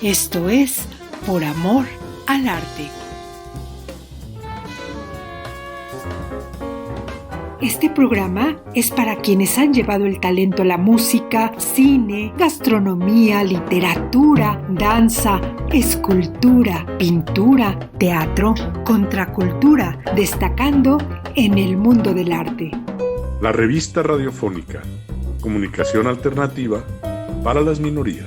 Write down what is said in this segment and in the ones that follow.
Esto es Por Amor al Arte. Este programa es para quienes han llevado el talento a la música, cine, gastronomía, literatura, danza, escultura, pintura, teatro, contracultura, destacando en el mundo del arte. La revista radiofónica, comunicación alternativa para las minorías.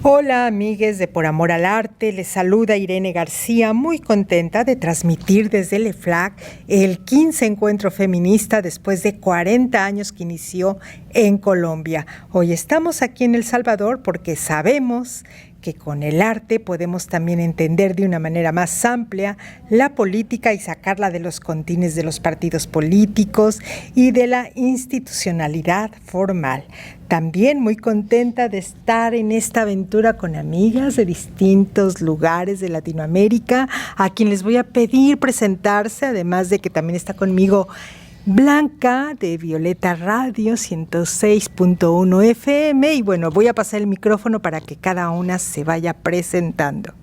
Hola amigues de Por Amor al Arte, les saluda Irene García, muy contenta de transmitir desde el EFLAC el 15 Encuentro Feminista después de 40 años que inició en Colombia. Hoy estamos aquí en El Salvador porque sabemos que con el arte podemos también entender de una manera más amplia la política y sacarla de los contines de los partidos políticos y de la institucionalidad formal. También muy contenta de estar en esta aventura con amigas de distintos lugares de Latinoamérica, a quien les voy a pedir presentarse, además de que también está conmigo Blanca de Violeta Radio 106.1 FM, y bueno, voy a pasar el micrófono para que cada una se vaya presentando.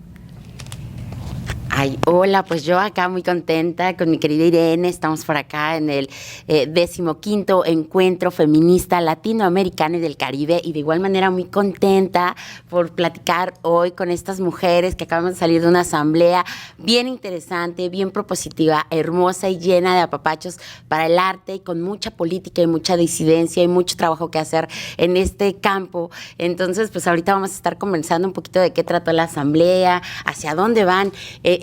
Ay, hola, pues yo acá muy contenta con mi querida Irene, estamos por acá en el 15º Encuentro Feminista Latinoamericano y del Caribe, y de igual manera muy contenta por platicar hoy con estas mujeres que acaban de salir de una asamblea bien interesante, bien propositiva, hermosa y llena de apapachos para el arte, y con mucha política y mucha disidencia y mucho trabajo que hacer en este campo. Entonces, pues ahorita vamos a estar conversando un poquito de qué trató la asamblea, hacia dónde van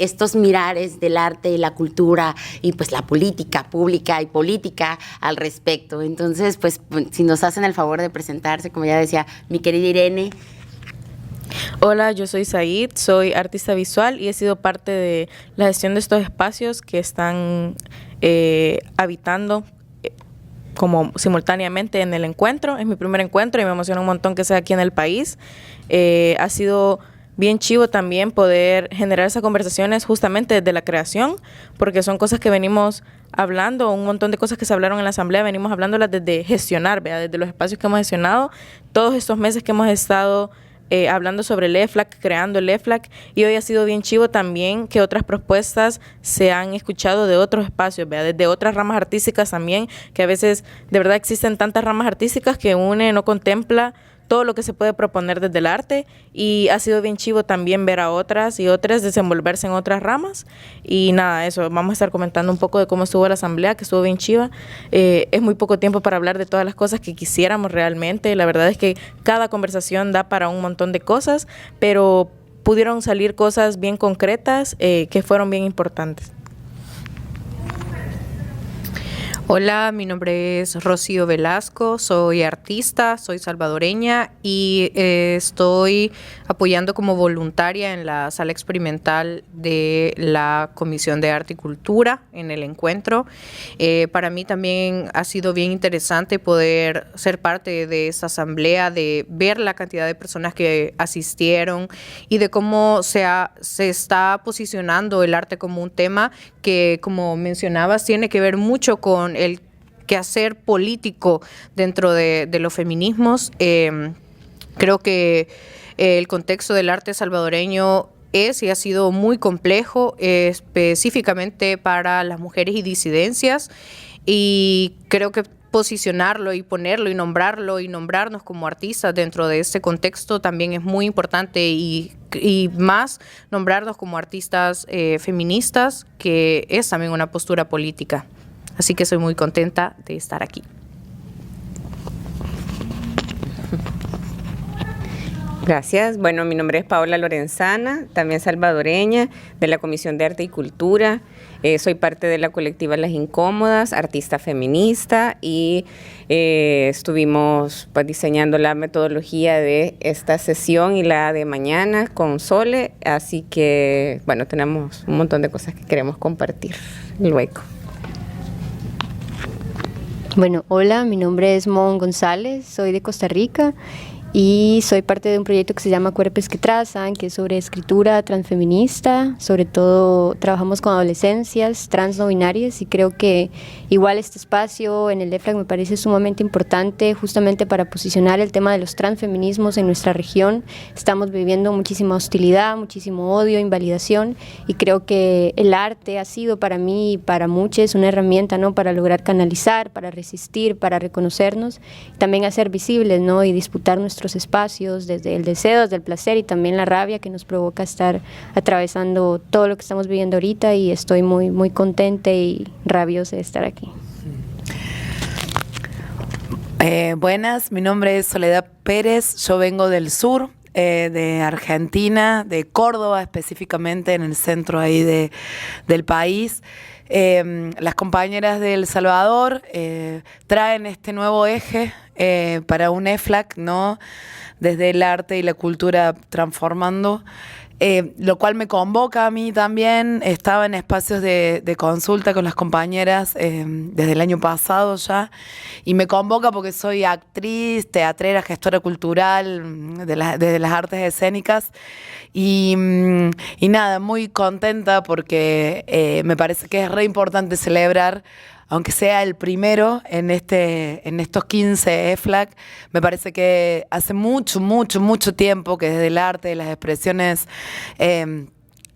estos mirares del arte y la cultura y pues la política pública y política al respecto. Entonces, pues si nos hacen el favor de presentarse, como ya decía mi querida Irene. Hola, yo soy Said, soy artista visual y he sido parte de la gestión de estos espacios que están habitando como simultáneamente en el encuentro. Es mi primer encuentro y me emociona un montón que sea aquí en el país. Ha sido bien chivo también poder generar esas conversaciones justamente desde la creación, porque son cosas que venimos hablando, un montón de cosas que se hablaron en la asamblea, venimos hablándolas desde gestionar, ¿verdad? Desde los espacios que hemos gestionado, todos estos meses que hemos estado hablando sobre el EFLAC, creando el EFLAC, y hoy ha sido bien chivo también que otras propuestas se han escuchado de otros espacios, ¿verdad? Desde otras ramas artísticas también, que a veces de verdad existen tantas ramas artísticas que uno no contempla todo lo que se puede proponer desde el arte, y ha sido bien chivo también ver a otras y otras desenvolverse en otras ramas. Y nada, eso, vamos a estar comentando un poco de cómo estuvo la asamblea, que estuvo bien chiva. Es muy poco tiempo para hablar de todas las cosas que quisiéramos realmente. La verdad es que cada conversación da para un montón de cosas, pero pudieron salir cosas bien concretas que fueron bien importantes. Hola, mi nombre es Rocío Velasco, soy artista, soy salvadoreña y estoy apoyando como voluntaria en la sala experimental de la Comisión de Arte y Cultura en el encuentro. Para mí también ha sido bien interesante poder ser parte de esta asamblea, de ver la cantidad de personas que asistieron y de cómo se está posicionando el arte como un tema que, como mencionabas, tiene que ver mucho con el quehacer político dentro de los feminismos. Creo que el contexto del arte salvadoreño es y ha sido muy complejo, específicamente para las mujeres y disidencias, y creo que posicionarlo y ponerlo y nombrarlo y nombrarnos como artistas dentro de este contexto también es muy importante, y más nombrarnos como artistas feministas, que es también una postura política. Así que soy muy contenta de estar aquí. Gracias. Bueno, mi nombre es Paola Lorenzana, también salvadoreña, de la Comisión de Arte y Cultura. Soy parte de la colectiva Las Incómodas, artista feminista, y estuvimos pues diseñando la metodología de esta sesión y la de mañana con Sole. Así que, bueno, tenemos un montón de cosas que queremos compartir luego. Bueno, hola, mi nombre es Mon González, soy de Costa Rica y soy parte de un proyecto que se llama Cuerpos que Trazan, que es sobre escritura transfeminista. Sobre todo trabajamos con adolescencias trans no binarias, y creo que igual este espacio en el EFLAC me parece sumamente importante justamente para posicionar el tema de los transfeminismos en nuestra región. Estamos viviendo muchísima hostilidad, muchísimo odio, invalidación, y creo que el arte ha sido para mí y para muchos una herramienta, ¿no?, para lograr canalizar, para resistir, para reconocernos, también hacer visibles, ¿no?, y disputar nuestros espacios desde el deseo, desde el placer y también la rabia que nos provoca estar atravesando todo lo que estamos viviendo ahorita, y estoy muy, muy contenta y rabiosa de estar aquí. Buenas, mi nombre es Soledad Pérez, yo vengo del sur, de Argentina, de Córdoba específicamente, en el centro ahí del país. Las compañeras de El Salvador traen este nuevo eje para un EFLAC, ¿no?, desde el arte y la cultura transformando, lo cual me convoca a mí también. Estaba en espacios de consulta con las compañeras desde el año pasado ya, y me convoca porque soy actriz, teatrera, gestora cultural de las artes escénicas, y nada, muy contenta porque me parece que es re importante celebrar, aunque sea el primero en estos 15 EFLAC. Me parece que hace mucho tiempo que desde el arte, de las expresiones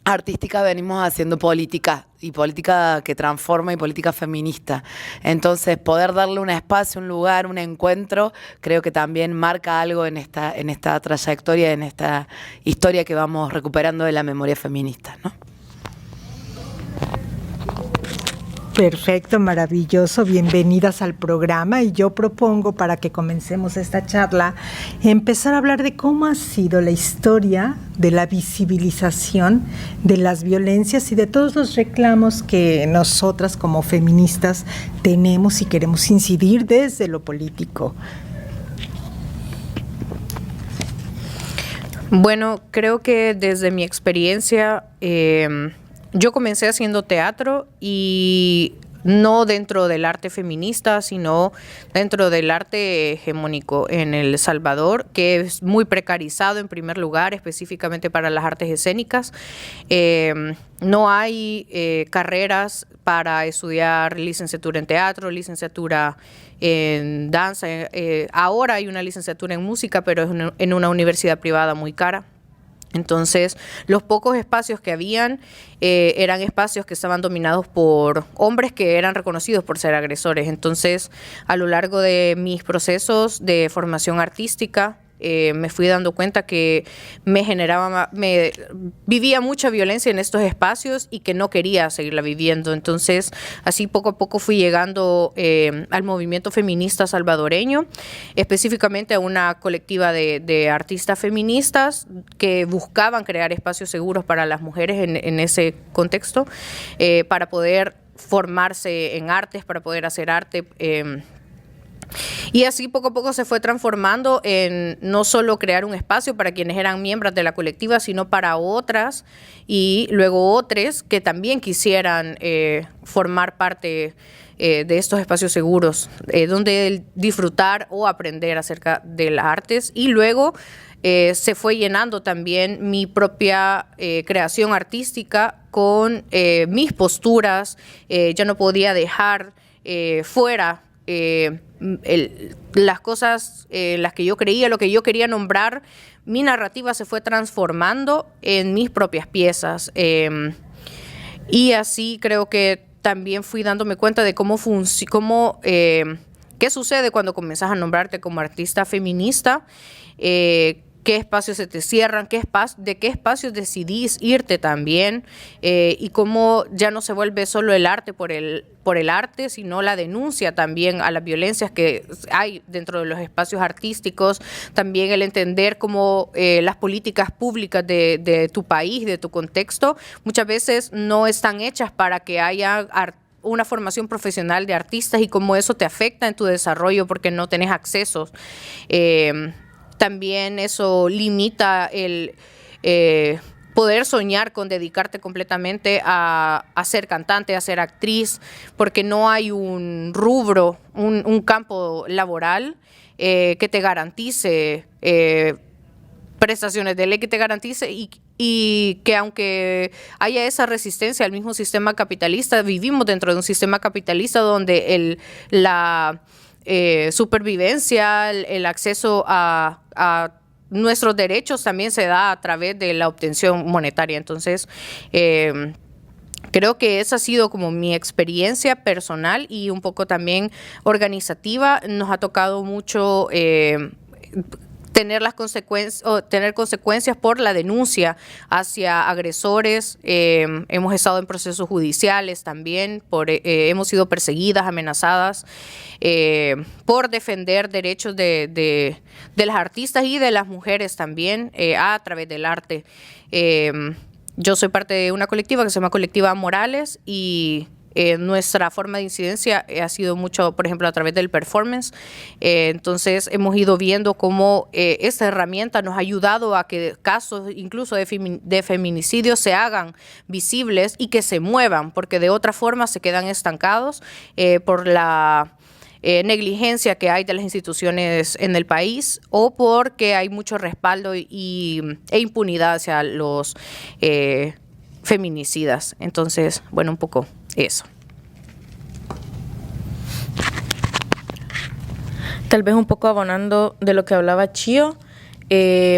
artísticas, venimos haciendo política, y política que transforma, y política feminista. Entonces, poder darle un espacio, un lugar, un encuentro, creo que también marca algo en esta trayectoria, en esta historia que vamos recuperando de la memoria feminista, ¿no? Perfecto, maravilloso, bienvenidas al programa, y yo propongo, para que comencemos esta charla, empezar a hablar de cómo ha sido la historia de la visibilización de las violencias y de todos los reclamos que nosotras como feministas tenemos y queremos incidir desde lo político. Bueno, creo que desde mi experiencia, yo comencé haciendo teatro, y no dentro del arte feminista, sino dentro del arte hegemónico en El Salvador, que es muy precarizado en primer lugar, específicamente para las artes escénicas. No hay carreras para estudiar licenciatura en teatro, licenciatura en danza. Ahora hay una licenciatura en música, pero es en una universidad privada muy cara. Entonces, los pocos espacios que habían eran espacios que estaban dominados por hombres que eran reconocidos por ser agresores. Entonces, a lo largo de mis procesos de formación artística, me fui dando cuenta que vivía mucha violencia en estos espacios y que no quería seguirla viviendo. Entonces, así poco a poco fui llegando al movimiento feminista salvadoreño, específicamente a una colectiva de artistas feministas que buscaban crear espacios seguros para las mujeres en ese contexto, para poder formarse en artes, para poder hacer arte. Y así poco a poco se fue transformando en no solo crear un espacio para quienes eran miembros de la colectiva, sino para otras y luego otros que también quisieran formar parte de estos espacios seguros, donde disfrutar o aprender acerca de las artes. Y luego se fue llenando también mi propia creación artística con mis posturas. Ya no podía dejar fuera las cosas, las que yo creía, lo que yo quería nombrar. Mi narrativa se fue transformando en mis propias piezas, y así creo que también fui dándome cuenta de qué sucede cuando comienzas a nombrarte como artista feminista, qué espacios se te cierran, de qué espacios decidís irte también, y cómo ya no se vuelve solo el arte por el arte, sino la denuncia también a las violencias que hay dentro de los espacios artísticos, también el entender cómo las políticas públicas de tu país, de tu contexto, muchas veces no están hechas para que haya una formación profesional de artistas, y cómo eso te afecta en tu desarrollo porque no tenés accesos. También eso limita poder soñar con dedicarte completamente a ser cantante, a ser actriz, porque no hay un rubro, un campo laboral que te garantice prestaciones de ley, que te garantice y que aunque haya esa resistencia al mismo sistema capitalista, vivimos dentro de un sistema capitalista donde la supervivencia, el acceso a nuestros derechos también se da a través de la obtención monetaria. Entonces, creo que esa ha sido como mi experiencia personal y un poco también organizativa. Nos ha tocado mucho tener consecuencias por la denuncia hacia agresores. Hemos estado en procesos judiciales también, hemos sido perseguidas, amenazadas por defender derechos de las artistas y de las mujeres también a través del arte. Yo soy parte de una colectiva que se llama Colectiva Morales y nuestra forma de incidencia ha sido mucho, por ejemplo, a través del performance. Entonces, hemos ido viendo cómo esta herramienta nos ha ayudado a que casos incluso de feminicidio se hagan visibles y que se muevan, porque de otra forma se quedan estancados por la negligencia que hay de las instituciones en el país o porque hay mucho respaldo e impunidad hacia los feminicidas. Entonces, bueno, un poco eso. Tal vez un poco abonando de lo que hablaba Chío,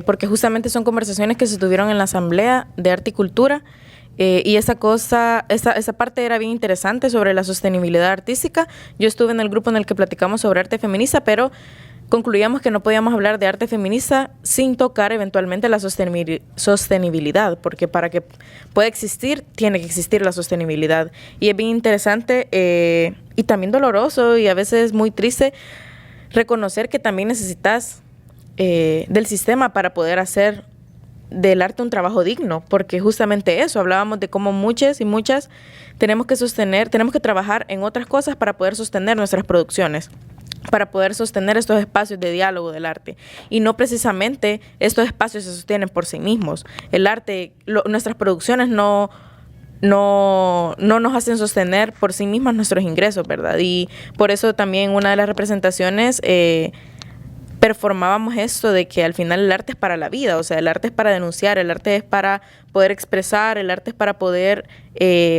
porque justamente son conversaciones que se tuvieron en la Asamblea de Arte y Cultura, y esa parte era bien interesante sobre la sostenibilidad artística. Yo estuve en el grupo en el que platicamos sobre arte feminista, pero concluíamos que no podíamos hablar de arte feminista sin tocar eventualmente la sostenibilidad, porque para que pueda existir, tiene que existir la sostenibilidad. Y es bien interesante y también doloroso y a veces muy triste reconocer que también necesitas del sistema para poder hacer del arte un trabajo digno, porque justamente eso, hablábamos de cómo muchas y muchas tenemos que trabajar en otras cosas para poder sostener nuestras producciones, para poder sostener estos espacios de diálogo del arte. Y no precisamente estos espacios se sostienen por sí mismos. El arte, nuestras producciones no nos hacen sostener por sí mismas nuestros ingresos, ¿verdad? Y por eso también una de las representaciones performábamos esto de que al final el arte es para la vida, o sea, el arte es para denunciar, el arte es para poder expresar, el arte es para poder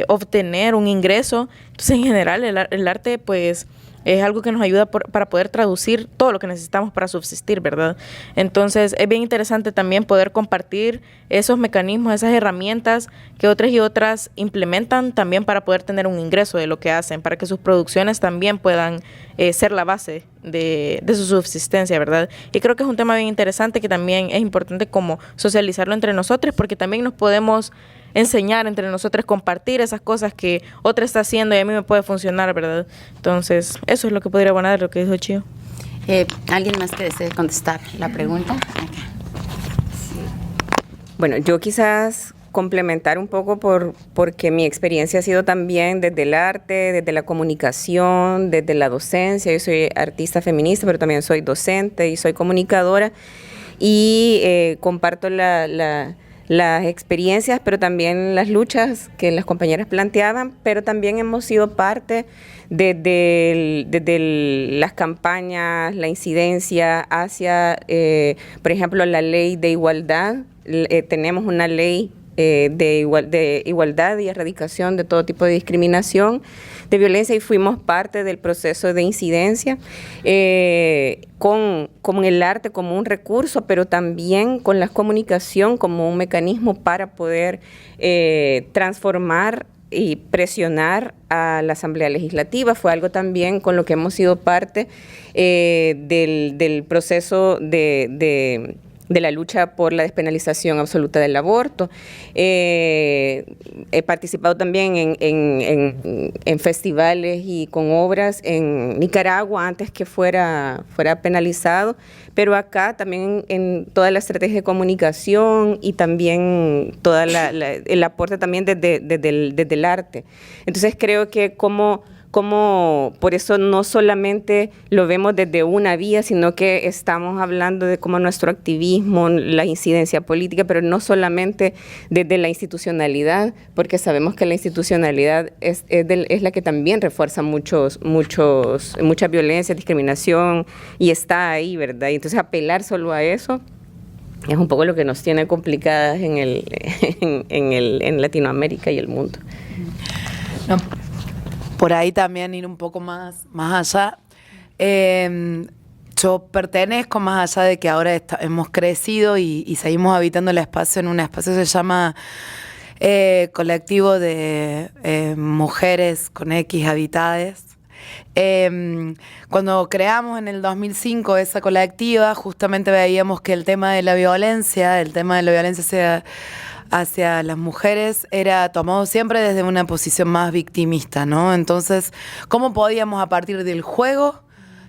obtener un ingreso. Entonces, en general, el arte, pues, es algo que nos ayuda para poder traducir todo lo que necesitamos para subsistir, ¿verdad? Entonces, es bien interesante también poder compartir esos mecanismos, esas herramientas que otras y otras implementan también para poder tener un ingreso de lo que hacen, para que sus producciones también puedan ser la base de su subsistencia, ¿verdad? Y creo que es un tema bien interesante que también es importante como socializarlo entre nosotros, porque también nos podemos enseñar entre nosotros, compartir esas cosas que otra está haciendo y a mí me puede funcionar, ¿verdad? Entonces, eso es lo que podría abonar de lo que dijo Chío. ¿Alguien más que desee contestar la pregunta? Acá. Sí. Bueno, yo quizás complementar un poco porque mi experiencia ha sido también desde el arte, desde la comunicación, desde la docencia. Yo soy artista feminista, pero también soy docente y soy comunicadora y comparto las experiencias, pero también las luchas que las compañeras planteaban, pero también hemos sido parte desde las campañas, la incidencia hacia, por ejemplo, la ley de igualdad. Tenemos una ley de igualdad y erradicación de todo tipo de discriminación, de violencia, y fuimos parte del proceso de incidencia con el arte como un recurso, pero también con la comunicación como un mecanismo para poder transformar y presionar a la Asamblea Legislativa. Fue algo también con lo que hemos sido parte del proceso de la lucha por la despenalización absoluta del aborto. He participado también en festivales y con obras en Nicaragua antes que fuera penalizado, pero acá también en toda la estrategia de comunicación y también todo el aporte también desde el arte. Entonces creo que como cómo por eso no solamente lo vemos desde una vía, sino que estamos hablando de cómo nuestro activismo, la incidencia política, pero no solamente desde la institucionalidad, porque sabemos que la institucionalidad es la que también refuerza mucha violencia, discriminación, y está ahí, ¿verdad? Y entonces apelar solo a eso es un poco lo que nos tiene complicadas en Latinoamérica y el mundo. No, por ahí también ir un poco más allá. Yo pertenezco, más allá de que ahora hemos crecido y seguimos habitando el espacio, en un espacio que se llama Colectivo de Mujeres con X Habitades. Cuando creamos en el 2005 esa colectiva, justamente veíamos que el tema de la violencia hacia las mujeres era tomado siempre desde una posición más victimista, ¿no? Entonces, ¿cómo podíamos a partir del juego,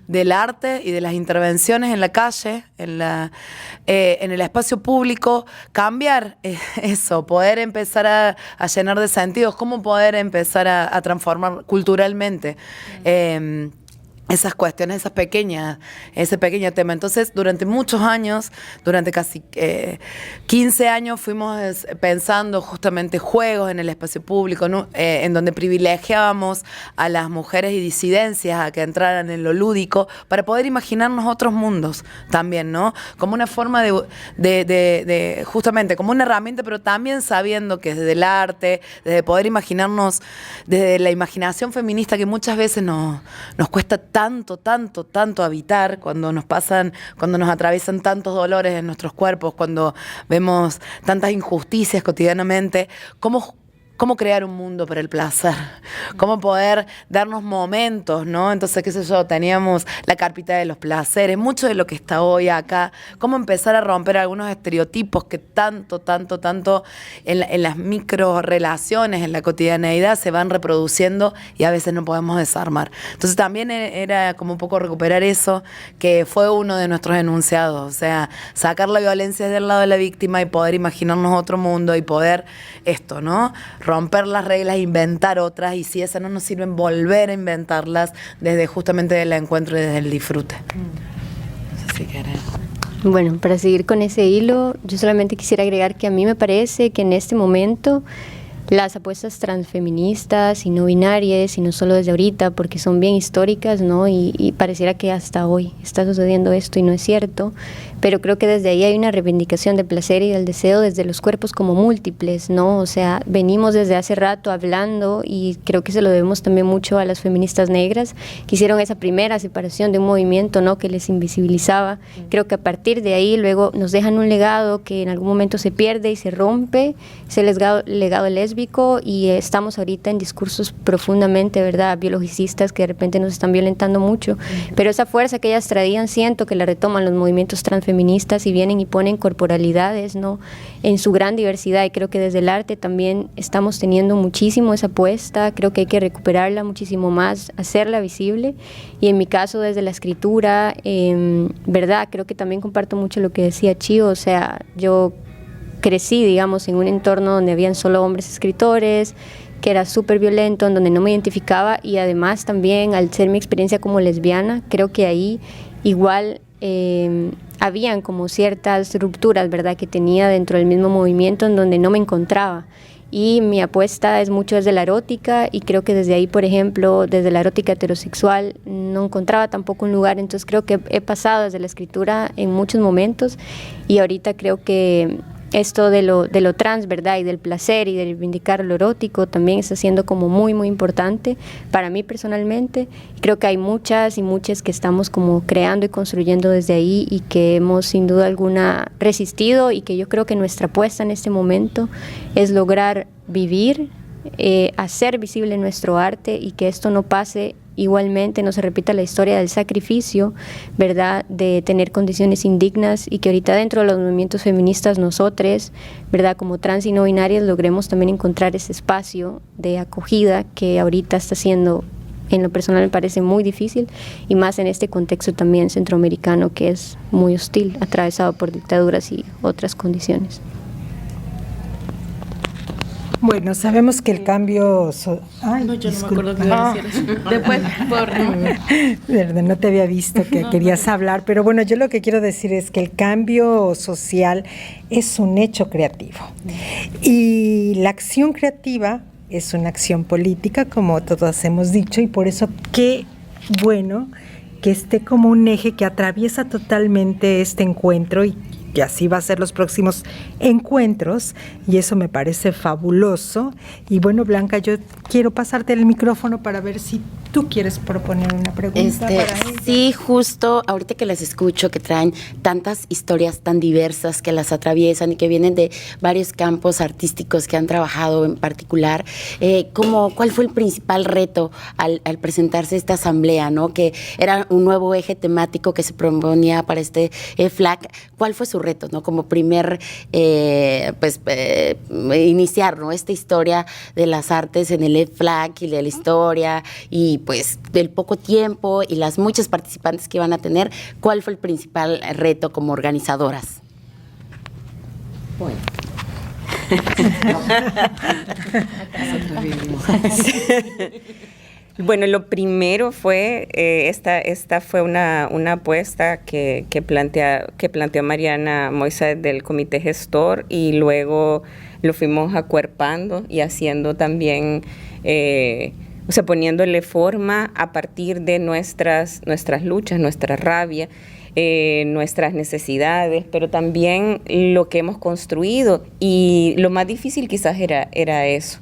del arte y de las intervenciones en la calle, en el espacio público, cambiar eso, poder empezar a llenar de sentidos, cómo poder empezar a transformar culturalmente esas cuestiones, ese pequeño tema? Entonces, durante muchos años, durante casi 15 años, fuimos pensando justamente juegos en el espacio público, ¿no? En donde privilegiábamos a las mujeres y disidencias a que entraran en lo lúdico para poder imaginarnos otros mundos también, ¿no? Como una forma de justamente, como una herramienta, pero también sabiendo que desde el arte, desde poder imaginarnos, desde la imaginación feminista que muchas veces nos cuesta tanto habitar, cuando nos atraviesan tantos dolores en nuestros cuerpos, cuando vemos tantas injusticias cotidianamente, ¿cómo crear un mundo para el placer? ¿Cómo poder darnos momentos, ¿no? Entonces, qué sé yo, teníamos la carpita de los placeres, mucho de lo que está hoy acá, cómo empezar a romper algunos estereotipos que tanto en las micro relaciones, en la cotidianeidad se van reproduciendo y a veces no podemos desarmar. Entonces también era como un poco recuperar eso, que fue uno de nuestros enunciados, o sea, sacar la violencia del lado de la víctima y poder imaginarnos otro mundo y poder esto, ¿no? Romper las reglas, inventar otras, y si esas no nos sirven, volver a inventarlas desde justamente el encuentro y desde el disfrute. No sé si querés. Bueno, para seguir con ese hilo, yo solamente quisiera agregar que a mí me parece que en este momento las apuestas transfeministas y no binarias, y no solo desde ahorita, porque son bien históricas, ¿no? Y pareciera que hasta hoy está sucediendo esto y no es cierto, pero creo que desde ahí hay una reivindicación del placer y del deseo desde los cuerpos como múltiples, ¿no? O sea, venimos desde hace rato hablando, y creo que se lo debemos también mucho a las feministas negras que hicieron esa primera separación de un movimiento, ¿no? Que les invisibilizaba. Creo que a partir de ahí luego nos dejan un legado que en algún momento se pierde y se rompe, ese legado lésbico, y estamos ahorita en discursos profundamente, ¿verdad?, biologicistas que de repente nos están violentando mucho, pero esa fuerza que ellas traían siento que la retoman los movimientos transfeministas y vienen y ponen corporalidades, ¿no?, en su gran diversidad, y creo que desde el arte también estamos teniendo muchísimo esa apuesta. Creo que hay que recuperarla muchísimo más, hacerla visible, y en mi caso desde la escritura, ¿verdad?, creo que también comparto mucho lo que decía Chío. O sea, yo crecí, digamos, en un entorno donde habían solo hombres escritores, que era súper violento, en donde no me identificaba, y además también al ser mi experiencia como lesbiana, creo que ahí igual habían como ciertas rupturas, ¿verdad?, que tenía dentro del mismo movimiento en donde no me encontraba. Y mi apuesta es mucho desde la erótica, y creo que desde ahí, por ejemplo, desde la erótica heterosexual, no encontraba tampoco un lugar. Entonces creo que he pasado desde la escritura en muchos momentos, y ahorita creo que esto de lo trans, ¿verdad?, y del placer y de reivindicar lo erótico también está siendo como muy, muy importante para mí personalmente. Creo que hay muchas y muchas que estamos como creando y construyendo desde ahí, y que hemos sin duda alguna resistido, y que yo creo que nuestra apuesta en este momento es lograr vivir, hacer visible nuestro arte, y que esto no pase igualmente, no se repita la historia del sacrificio, ¿verdad?, de tener condiciones indignas, y que ahorita dentro de los movimientos feministas nosotros, ¿verdad?, como trans y no binarias, logremos también encontrar ese espacio de acogida que ahorita está siendo, en lo personal me parece muy difícil, y más en este contexto también centroamericano que es muy hostil, atravesado por dictaduras y otras condiciones. Bueno, sabemos que el cambio... Ay, No, yo disculpa. no me acuerdo qué iba a decir eso. Después, Verdad, no te había visto que querías hablar, pero bueno, yo lo que quiero decir es que el cambio social es un hecho creativo. Y la acción creativa es una acción política, como todos hemos dicho, y por eso qué bueno que esté como un eje que atraviesa totalmente este encuentro y que así va a ser los próximos encuentros, y eso me parece fabuloso. Y bueno, Blanca, yo quiero pasarte el micrófono para ver si tú quieres proponer una pregunta para ella. Sí, justo ahorita que las escucho, que traen tantas historias tan diversas que las atraviesan y que vienen de varios campos artísticos que han trabajado en particular, ¿cuál fue el principal reto al presentarse esta asamblea, ¿no? Que era un nuevo eje temático que se proponía para este FLAC. ¿Cuál fue su reto, ¿no? Como primer, iniciar, ¿no? Esta historia de las artes en el FLAC y de la historia y pues del poco tiempo y las muchas participantes que iban a tener. ¿Cuál fue el principal reto como organizadoras? Bueno. Bueno, lo primero fue, esta fue una apuesta que planteó Mariana Moisés del comité gestor, y luego lo fuimos acuerpando y haciendo también, poniéndole forma a partir de nuestras luchas, nuestra rabia, nuestras necesidades, pero también lo que hemos construido, y lo más difícil quizás era eso.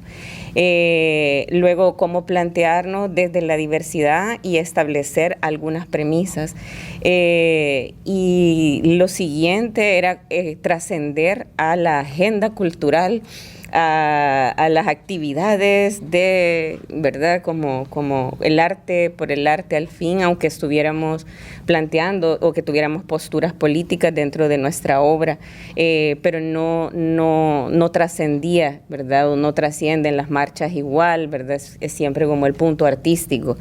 Luego, cómo plantearnos desde la diversidad y establecer algunas premisas. Y lo siguiente era trascender a la agenda cultural, a las actividades de, ¿verdad? Como el arte por el arte al fin, aunque estuviéramos planteando o que tuviéramos posturas políticas dentro de nuestra obra, pero no trascendía, ¿verdad? O no trascienden las marchas igual, ¿verdad? Es siempre como el punto artístico.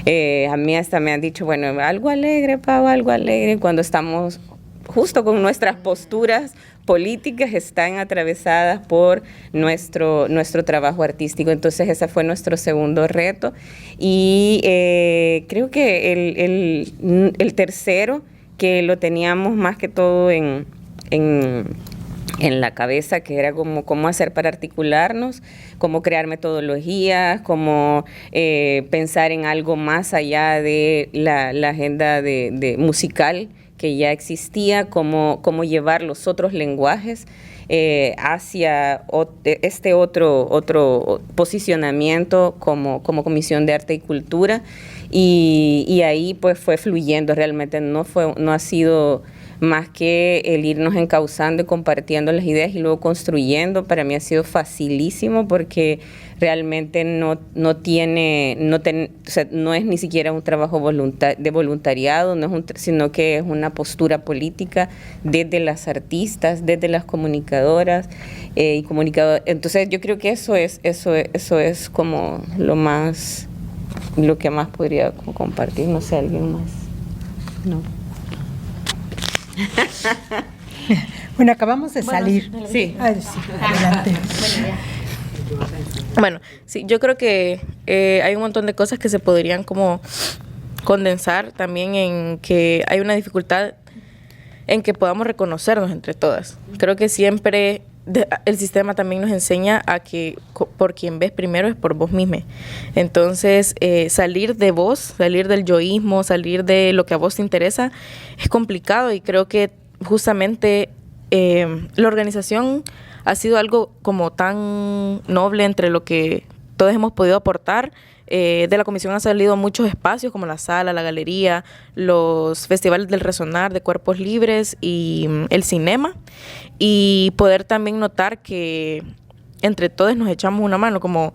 A mí hasta me han dicho, bueno, algo alegre, Pau, algo alegre, cuando estamos justo con nuestras posturas políticas están atravesadas por nuestro trabajo artístico. Entonces ese fue nuestro segundo reto, y creo que el tercero, que lo teníamos más que todo en la cabeza, que era como cómo hacer para articularnos, cómo crear metodologías, cómo pensar en algo más allá de la agenda de musical que ya existía, cómo llevar los otros lenguajes hacia este otro posicionamiento como Comisión de Arte y Cultura, y ahí pues fue fluyendo. Realmente no ha sido más que el irnos encauzando y compartiendo las ideas y luego construyendo. Para mí ha sido facilísimo, porque realmente no es ni siquiera un trabajo de voluntariado, sino que es una postura política desde las artistas, desde las comunicadoras y comunicadores. Entonces yo creo que eso es como lo que más podría compartir. No sé, ¿alguien más? No. Bueno, acabamos de salir. Sí. Ay, sí, adelante. Bueno, sí, yo creo que hay un montón de cosas que se podrían como condensar también, en que hay una dificultad en que podamos reconocernos entre todas. Creo que siempre el sistema también nos enseña a que por quien ves primero es por vos misma. Entonces, salir de vos, salir del yoísmo, salir de lo que a vos te interesa, es complicado, y creo que justamente la organización ha sido algo como tan noble entre lo que todos hemos podido aportar. De la comisión han salido muchos espacios como la sala, la galería, los festivales del Resonar de Cuerpos Libres y el cinema, y poder también notar que entre todos nos echamos una mano, como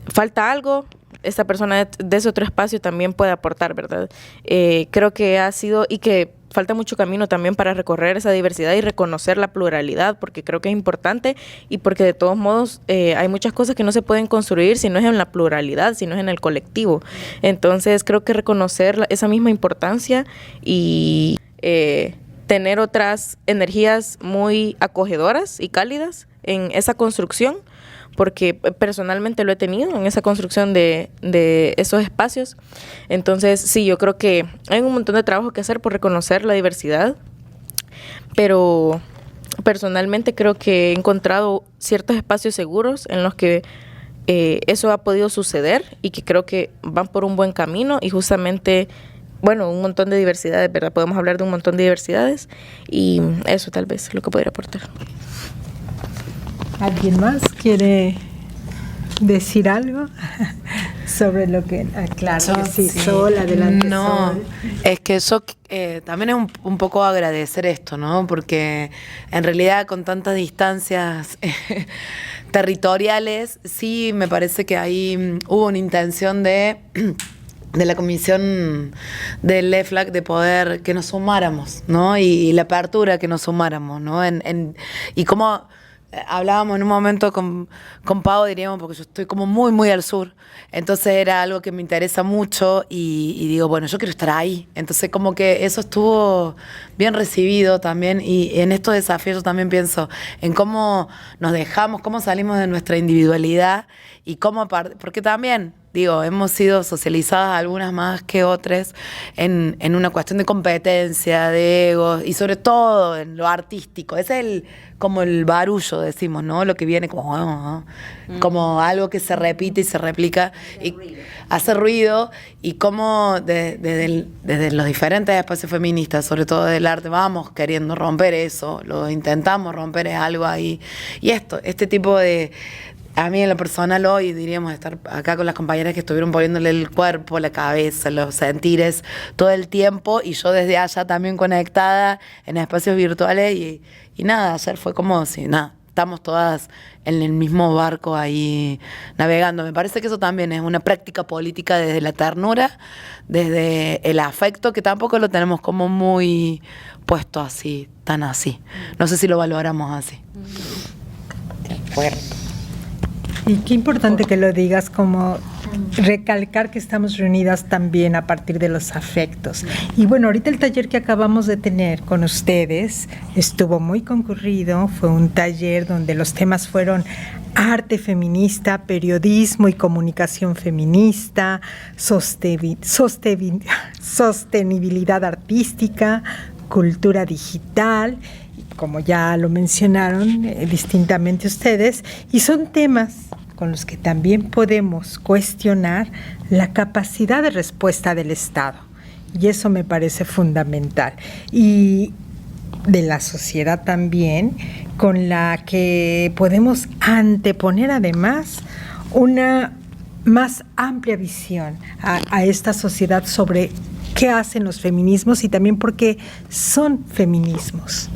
falta algo, esta persona de ese otro espacio también puede aportar, ¿verdad? Creo que ha sido, y que falta mucho camino también para recorrer esa diversidad y reconocer la pluralidad, porque creo que es importante, y porque de todos modos hay muchas cosas que no se pueden construir si no es en la pluralidad, si no es en el colectivo. Entonces creo que reconocer esa misma importancia y tener otras energías muy acogedoras y cálidas en esa construcción porque personalmente lo he tenido en esa construcción de esos espacios. Entonces, sí, yo creo que hay un montón de trabajo que hacer por reconocer la diversidad, pero personalmente creo que he encontrado ciertos espacios seguros en los que eso ha podido suceder y que creo que van por un buen camino y justamente, bueno, un montón de diversidades, ¿verdad? Podemos hablar de un montón de diversidades y eso tal vez es lo que podría aportar. ¿Alguien más quiere decir algo sobre lo que... claro, sí, Sol, adelante. No, Sol. es que yo también es un poco agradecer esto, ¿no? Porque en realidad con tantas distancias territoriales, sí me parece que ahí hubo una intención de la comisión del EFLAC de poder que nos sumáramos, ¿no? Y la apertura que nos sumáramos, ¿no? Y como hablábamos en un momento con Pau, diríamos, porque yo estoy como muy, muy al sur, entonces era algo que me interesa mucho y digo, bueno, yo quiero estar ahí. Entonces como que eso estuvo bien recibido también y en estos desafíos yo también pienso en cómo nos dejamos, cómo salimos de nuestra individualidad y cómo, porque también... Digo, hemos sido socializadas algunas más que otras en una cuestión de competencia, de egos y sobre todo en lo artístico. Ese es como el barullo, decimos, ¿no? Lo que viene como algo que se repite y se replica y hace ruido y cómo desde los diferentes espacios feministas, sobre todo del arte, vamos queriendo romper eso, lo intentamos romper, es algo ahí. Y este tipo de... A mí en lo personal hoy, diríamos, estar acá con las compañeras que estuvieron poniéndole el cuerpo, la cabeza, los sentires todo el tiempo y yo desde allá también conectada en espacios virtuales y nada, ayer fue como si nada, estamos todas en el mismo barco ahí navegando. Me parece que eso también es una práctica política desde la ternura, desde el afecto, que tampoco lo tenemos como muy puesto así, tan así. No sé si lo valoramos así. Y qué importante que lo digas, como recalcar que estamos reunidas también a partir de los afectos. Y bueno, ahorita el taller que acabamos de tener con ustedes estuvo muy concurrido, fue un taller donde los temas fueron arte feminista, periodismo y comunicación feminista, sostenibilidad artística, cultura digital, como ya lo mencionaron distintamente ustedes, y son temas con los que también podemos cuestionar la capacidad de respuesta del Estado. Y eso me parece fundamental. Y de la sociedad también, con la que podemos anteponer además una más amplia visión a esta sociedad sobre qué hacen los feminismos y también por qué son feminismos.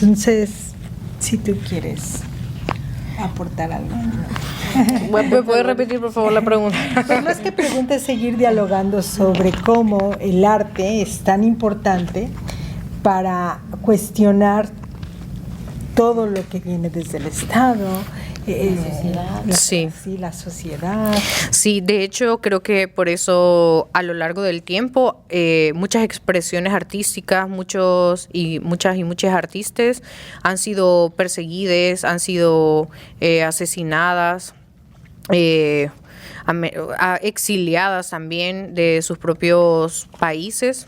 Entonces, si tú quieres aportar algo. ¿Me puedes repetir, por favor, la pregunta? Pues más que pregunta es seguir dialogando sobre cómo el arte es tan importante para cuestionar todo lo que viene desde el Estado, la sociedad. Sí, de hecho creo que por eso a lo largo del tiempo muchas expresiones artísticas, muchas artistas han sido perseguidas, han sido asesinadas, exiliadas también de sus propios países,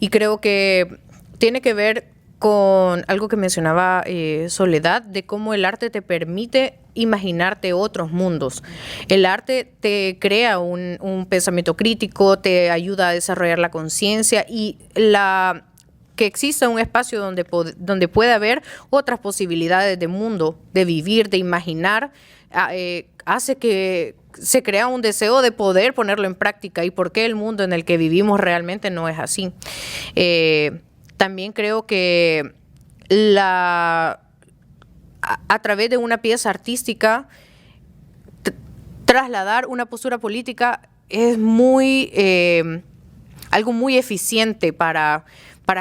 y creo que tiene que ver con algo que mencionaba Soledad, de cómo el arte te permite imaginarte otros mundos. El arte te crea un pensamiento crítico, te ayuda a desarrollar la conciencia y que exista un espacio donde pueda haber otras posibilidades de mundo, de vivir, de imaginar, hace que se crea un deseo de poder ponerlo en práctica. ¿Y por qué el mundo en el que vivimos realmente no es así? También creo que a través de una pieza artística, trasladar una postura política es algo muy eficiente para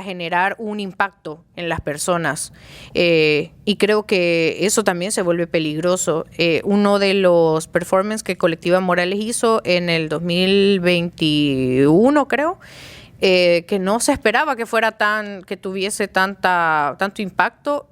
generar un impacto en las personas. Y creo que eso también se vuelve peligroso. Uno de los performances que Colectiva Morales hizo en el 2021, creo, que no se esperaba que fuera que tuviese tanto impacto,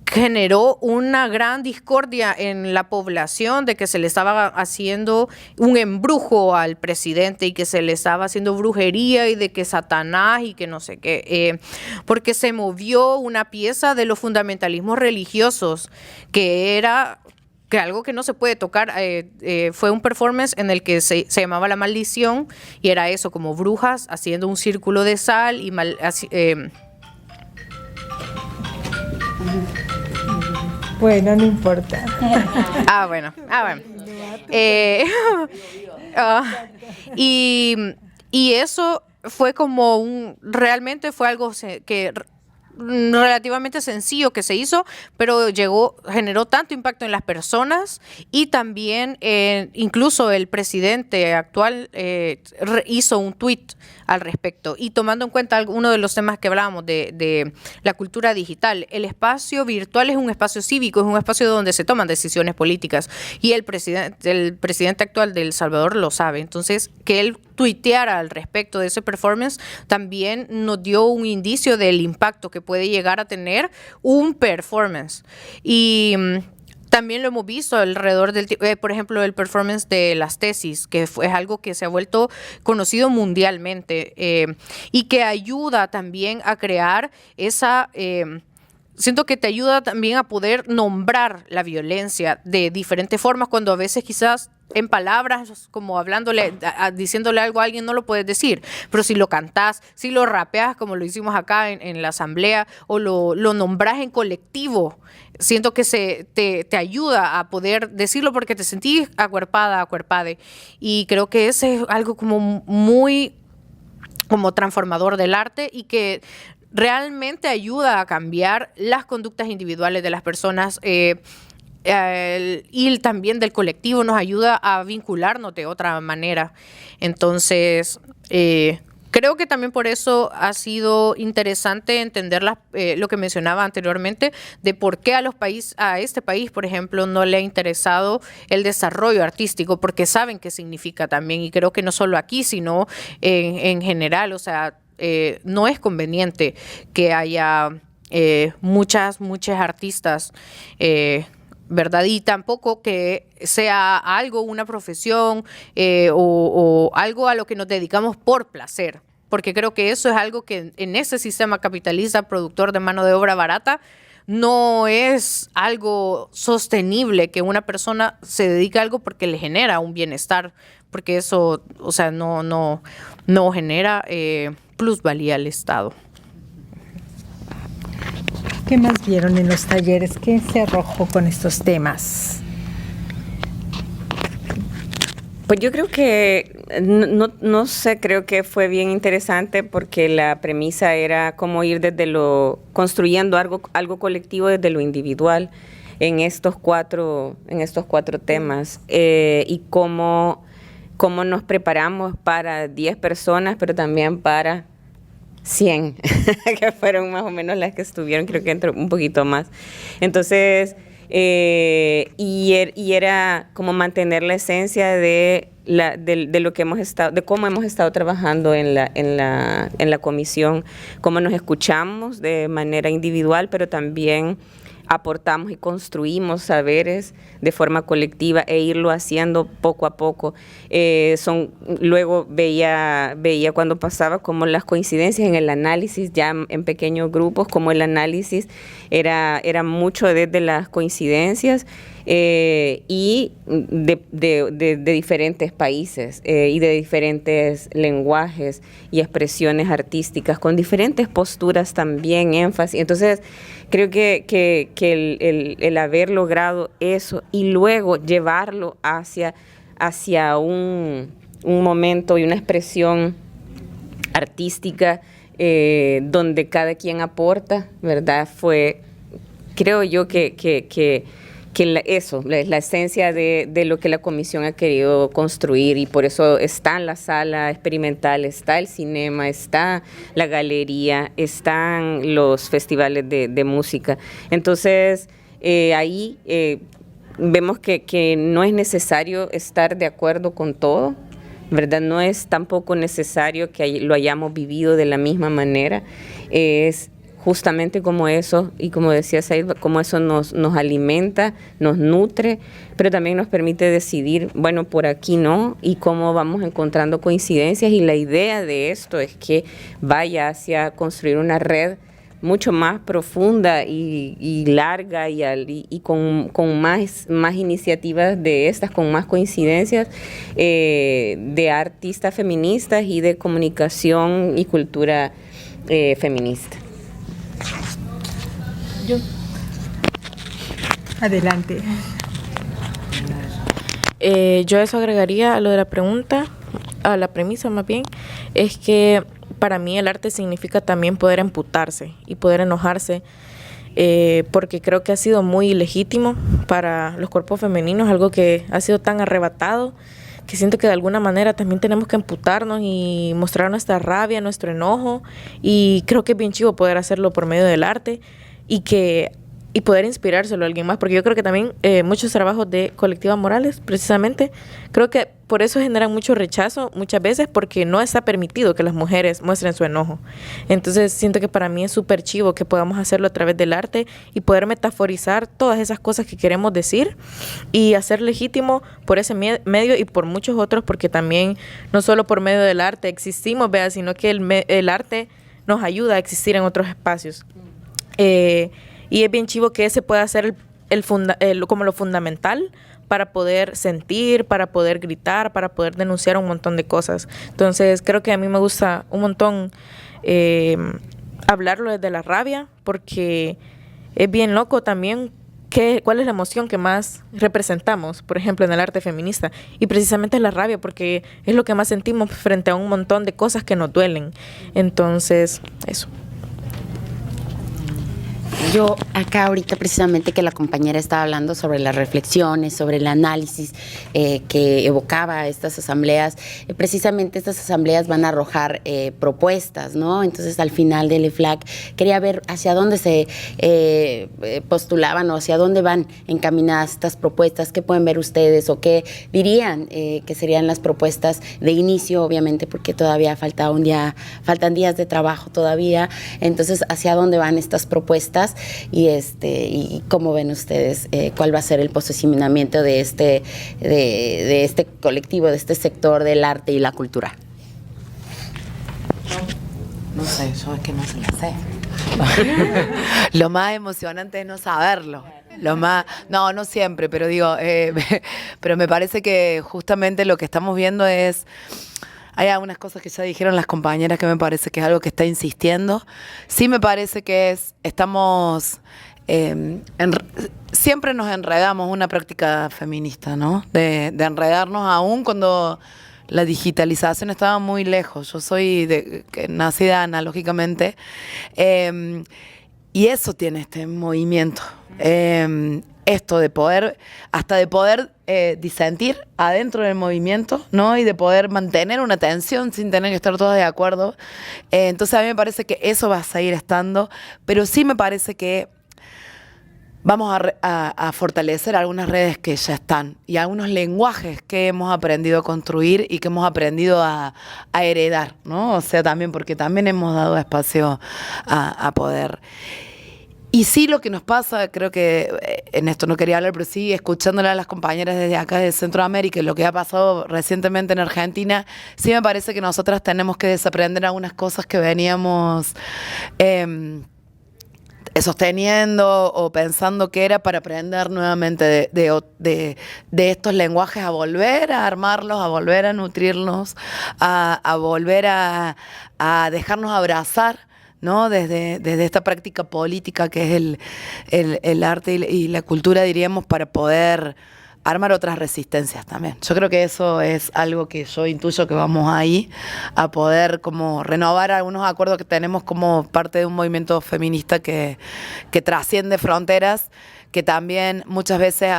generó una gran discordia en la población de que se le estaba haciendo un embrujo al presidente y que se le estaba haciendo brujería y de que Satanás y que no sé qué, porque se movió una pieza de los fundamentalismos religiosos, que era que algo que no se puede tocar. Fue un performance en el que se llamaba La Maldición y era eso, como brujas haciendo un círculo de sal y Bueno, no importa. Bueno. Y eso fue como realmente fue algo que relativamente sencillo que se hizo, pero generó tanto impacto en las personas y también incluso el presidente actual hizo un tuit al respecto. Y tomando en cuenta uno de los temas que hablábamos de la cultura digital, el espacio virtual es un espacio cívico, es un espacio donde se toman decisiones políticas y el presidente actual de El Salvador lo sabe. Entonces, que él tuiteara al respecto de ese performance también nos dio un indicio del impacto que puede llegar a tener un performance. Y también lo hemos visto alrededor por ejemplo, el performance de las tesis, que es algo que se ha vuelto conocido mundialmente y que ayuda también a crear esa... siento que te ayuda también a poder nombrar la violencia de diferentes formas, cuando a veces quizás en palabras, como diciéndole algo a alguien, no lo puedes decir, pero si lo cantás, si lo rapeas, como lo hicimos acá en la asamblea, o lo nombras en colectivo, siento que te ayuda a poder decirlo porque te sentís acuerpade, y creo que ese es algo como muy como transformador del arte y que realmente ayuda a cambiar las conductas individuales de las personas y también del colectivo, nos ayuda a vincularnos de otra manera. Entonces, creo que también por eso ha sido interesante entender lo que mencionaba anteriormente, de por qué a este país, por ejemplo, no le ha interesado el desarrollo artístico, porque saben qué significa también, y creo que no solo aquí, sino en general. O sea, no es conveniente que haya muchas artistas, ¿verdad? Y tampoco que sea algo, una profesión o algo a lo que nos dedicamos por placer, porque creo que eso es algo que en ese sistema capitalista productor de mano de obra barata no es algo sostenible, que una persona se dedique a algo porque le genera un bienestar, porque eso, o sea, no genera plusvalía al Estado. ¿Qué más vieron en los talleres? ¿Qué se arrojó con estos temas? Pues yo creo que, no sé, creo que fue bien interesante porque la premisa era cómo ir construyendo algo colectivo desde lo individual en estos cuatro temas, y cómo nos preparamos para 10 personas, pero también para 100, que fueron más o menos las que estuvieron, creo que entró un poquito más. Entonces, y era como mantener la esencia de lo que hemos estado, de cómo hemos estado trabajando en la comisión, cómo nos escuchamos de manera individual, pero también aportamos y construimos saberes de forma colectiva e irlo haciendo poco a poco. Luego veía cuando pasaba como las coincidencias en el análisis, ya en pequeños grupos, como el análisis era mucho desde las coincidencias y de diferentes países y de diferentes lenguajes y expresiones artísticas, con diferentes posturas también, énfasis. Entonces, creo que el haber logrado eso y luego llevarlo hacia un momento y una expresión artística donde cada quien aporta, ¿verdad? Fue, creo yo, que la esencia de lo que la comisión ha querido construir, y por eso está en la sala experimental, está el cinema, está la galería, están los festivales de música. Entonces, ahí vemos que no es necesario estar de acuerdo con todo, ¿verdad? No es tampoco necesario que lo hayamos vivido de la misma manera, es justamente como eso, y como decía Said, como eso nos alimenta, nos nutre, pero también nos permite decidir, bueno, por aquí no, y cómo vamos encontrando coincidencias, y la idea de esto es que vaya hacia construir una red mucho más profunda y larga y con más iniciativas de estas, con más coincidencias de artistas feministas y de comunicación y cultura feminista. Adelante. Yo eso agregaría a lo de la pregunta, a la premisa más bien, es que para mí el arte significa también poder emputarse y poder enojarse, porque creo que ha sido muy ilegítimo para los cuerpos femeninos, algo que ha sido tan arrebatado, que siento que de alguna manera también tenemos que emputarnos y mostrar nuestra rabia, nuestro enojo, y creo que es bien chivo poder hacerlo por medio del arte y poder inspirárselo a alguien más, porque yo creo que también muchos trabajos de colectivas morales, precisamente, creo que por eso generan mucho rechazo muchas veces, porque no está permitido que las mujeres muestren su enojo. Entonces siento que para mí es súper chivo que podamos hacerlo a través del arte y poder metaforizar todas esas cosas que queremos decir y hacer legítimo por ese medio y por muchos otros, porque también no solo por medio del arte existimos, vea, sino que el arte nos ayuda a existir en otros espacios. Y es bien chivo que ese pueda ser como lo fundamental para poder sentir, para poder gritar, para poder denunciar un montón de cosas. Entonces creo que a mí me gusta un montón hablarlo desde la rabia, porque es bien loco también cuál es la emoción que más representamos, por ejemplo, en el arte feminista. Y precisamente es la rabia, porque es lo que más sentimos frente a un montón de cosas que nos duelen. Entonces, eso. Yo acá ahorita precisamente que la compañera estaba hablando sobre las reflexiones, sobre el análisis que evocaba estas asambleas, precisamente estas asambleas van a arrojar propuestas, ¿no? Entonces al final del EFLAC quería ver hacia dónde se postulaban o hacia dónde van encaminadas estas propuestas, qué pueden ver ustedes o qué dirían que serían las propuestas de inicio, obviamente, porque todavía faltan días de trabajo todavía. Entonces, hacia dónde van estas propuestas y cómo ven ustedes cuál va a ser el posicionamiento de este colectivo, de este sector del arte y la cultura. No sé, yo es que no se la sé. Lo más emocionante es no saberlo. No siempre, pero digo, pero me parece que justamente lo que estamos viendo es, hay algunas cosas que ya dijeron las compañeras que me parece que es algo que está insistiendo. Sí me parece que estamos, siempre nos enredamos una práctica feminista, ¿no? De enredarnos aún cuando la digitalización estaba muy lejos. Yo soy nacida analógicamente, y eso tiene este movimiento. Esto de poder, hasta de poder disentir adentro del movimiento, ¿no? Y de poder mantener una tensión sin tener que estar todos de acuerdo. Entonces a mí me parece que eso va a seguir estando, pero sí me parece que vamos a fortalecer algunas redes que ya están y algunos lenguajes que hemos aprendido a construir y que hemos aprendido a heredar, ¿no? O sea, también porque también hemos dado espacio a poder. Y sí, lo que nos pasa, creo que en esto no quería hablar, pero sí, escuchándola a las compañeras desde acá de Centroamérica y lo que ha pasado recientemente en Argentina, sí me parece que nosotras tenemos que desaprender algunas cosas que veníamos sosteniendo o pensando que era para aprender nuevamente de estos lenguajes, a volver a armarlos, a volver a nutrirnos, a volver a dejarnos abrazar, ¿no? Desde esta práctica política que es el arte y la cultura, diríamos, para poder armar otras resistencias también. Yo creo que eso es algo que yo intuyo que vamos ahí a poder como renovar algunos acuerdos que tenemos como parte de un movimiento feminista que trasciende fronteras, que también muchas veces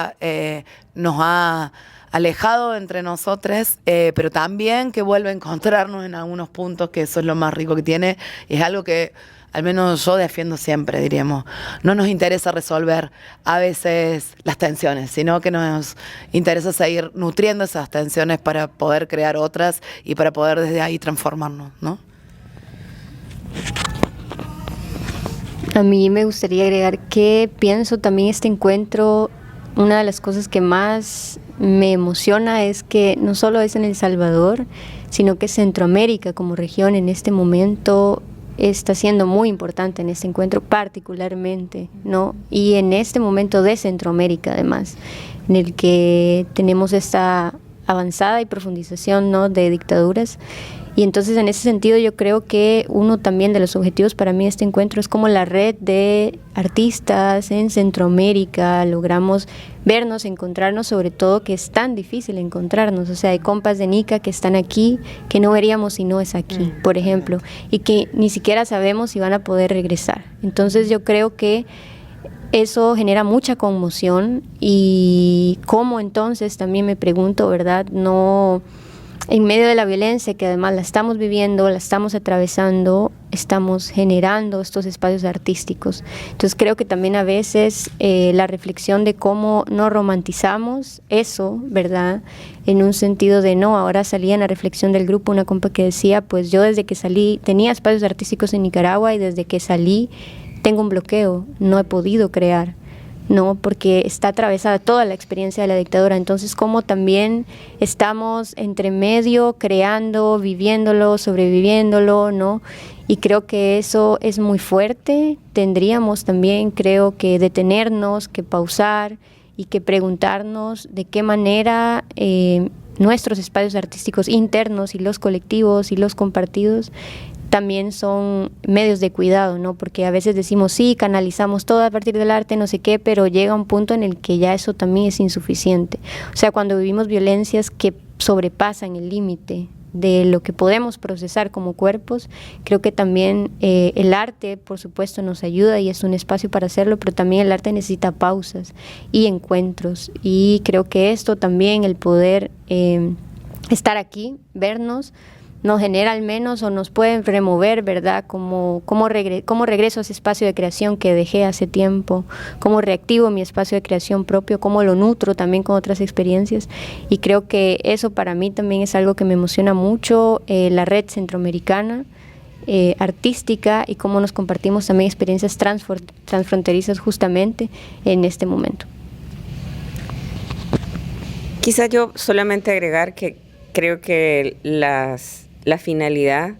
nos ha alejado entre nosotros, pero también que vuelve a encontrarnos en algunos puntos, que eso es lo más rico que tiene, y es algo que al menos yo defiendo siempre, diríamos. No nos interesa resolver a veces las tensiones, sino que nos interesa seguir nutriendo esas tensiones para poder crear otras y para poder desde ahí transformarnos, ¿no? A mí me gustaría agregar que pienso también este encuentro, una de las cosas que más me emociona es que no solo es en El Salvador, sino que Centroamérica como región en este momento está siendo muy importante en este encuentro particularmente, ¿no? Y en este momento de Centroamérica además, en el que tenemos esta avanzada y profundización, ¿no?, de dictaduras. Y entonces en ese sentido yo creo que uno también de los objetivos para mí de este encuentro es como la red de artistas en Centroamérica logramos vernos, encontrarnos, sobre todo que es tan difícil encontrarnos. O sea, hay compas de Nica que están aquí, que no veríamos si no es aquí, por ejemplo, y que ni siquiera sabemos si van a poder regresar. Entonces yo creo que eso genera mucha conmoción y cómo entonces también me pregunto, ¿verdad?, no... En medio de la violencia, que además la estamos viviendo, la estamos atravesando, estamos generando estos espacios artísticos. Entonces creo que también a veces la reflexión de cómo no romantizamos eso, ¿verdad? En un sentido de no, ahora salía en la reflexión del grupo una compa que decía, pues yo desde que salí, tenía espacios artísticos en Nicaragua y desde que salí tengo un bloqueo, no he podido crear. No, porque está atravesada toda la experiencia de la dictadura, entonces como también estamos entre medio creando, viviéndolo, sobreviviéndolo, ¿no? Y creo que eso es muy fuerte. Tendríamos también, creo que detenernos, que pausar y que preguntarnos de qué manera nuestros espacios artísticos internos y los colectivos y los compartidos también son medios de cuidado, ¿no? Porque a veces decimos, sí, canalizamos todo a partir del arte, no sé qué, pero llega un punto en el que ya eso también es insuficiente. O sea, cuando vivimos violencias que sobrepasan el límite de lo que podemos procesar como cuerpos, creo que también el arte, por supuesto, nos ayuda y es un espacio para hacerlo, pero también el arte necesita pausas y encuentros. Y creo que esto también, el poder estar aquí, vernos, nos genera al menos o nos pueden remover, ¿verdad? Como regreso a ese espacio de creación que dejé hace tiempo, cómo reactivo mi espacio de creación propio, cómo lo nutro también con otras experiencias. Y creo que eso para mí también es algo que me emociona mucho, la red centroamericana artística y cómo nos compartimos también experiencias transfronterizas justamente en este momento. Quizás yo solamente agregar que creo que la finalidad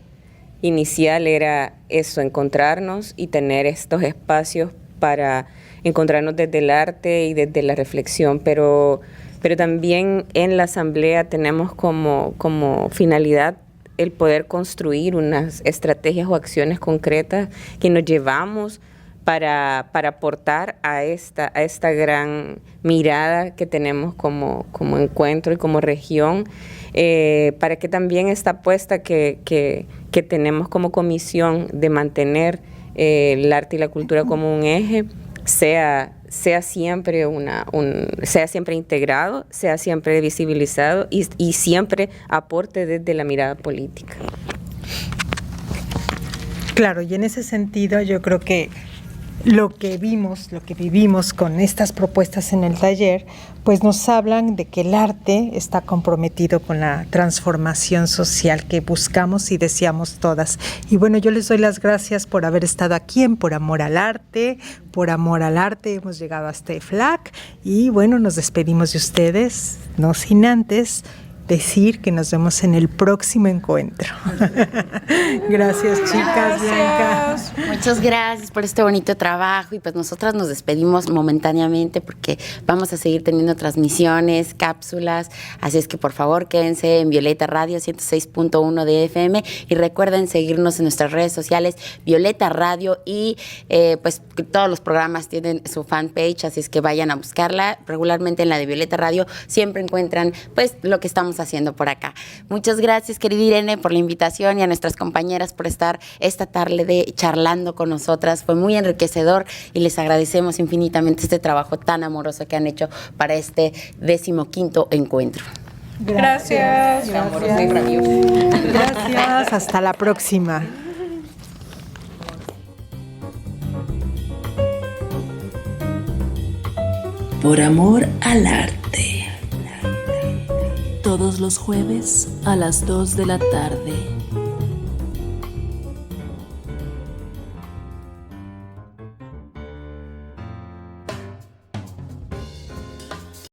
inicial era eso, encontrarnos y tener estos espacios para encontrarnos desde el arte y desde la reflexión, pero también en la asamblea tenemos como finalidad el poder construir unas estrategias o acciones concretas que nos llevamos para aportar a esta gran mirada que tenemos como encuentro y como región, para que también esta apuesta que tenemos como comisión de mantener el arte y la cultura como un eje sea siempre sea siempre integrado, sea siempre visibilizado y siempre aporte desde la mirada política. Claro, y en ese sentido yo creo que lo que vivimos con estas propuestas en el taller, pues nos hablan de que el arte está comprometido con la transformación social que buscamos y deseamos todas. Y bueno, yo les doy las gracias por haber estado aquí en Por Amor al Arte. Por Amor al Arte hemos llegado hasta EFLAC y bueno, nos despedimos de ustedes, no sin antes decir que nos vemos en el próximo encuentro. Gracias, chicas. Bianca. Muchas gracias por este bonito trabajo y pues nosotras nos despedimos momentáneamente porque vamos a seguir teniendo transmisiones, cápsulas, así es que por favor quédense en Violeta Radio 106.1 de FM y recuerden seguirnos en nuestras redes sociales Violeta Radio y pues todos los programas tienen su fanpage, así es que vayan a buscarla. Regularmente en la de Violeta Radio siempre encuentran pues lo que estamos haciendo por acá. Muchas gracias, querida Irene, por la invitación y a nuestras compañeras por estar esta tarde charlando con nosotras. Fue muy enriquecedor y les agradecemos infinitamente este trabajo tan amoroso que han hecho para este 15º encuentro. Gracias. Gracias. Hasta la próxima. Por Amor al Arte. Todos los jueves a las 2 de la tarde.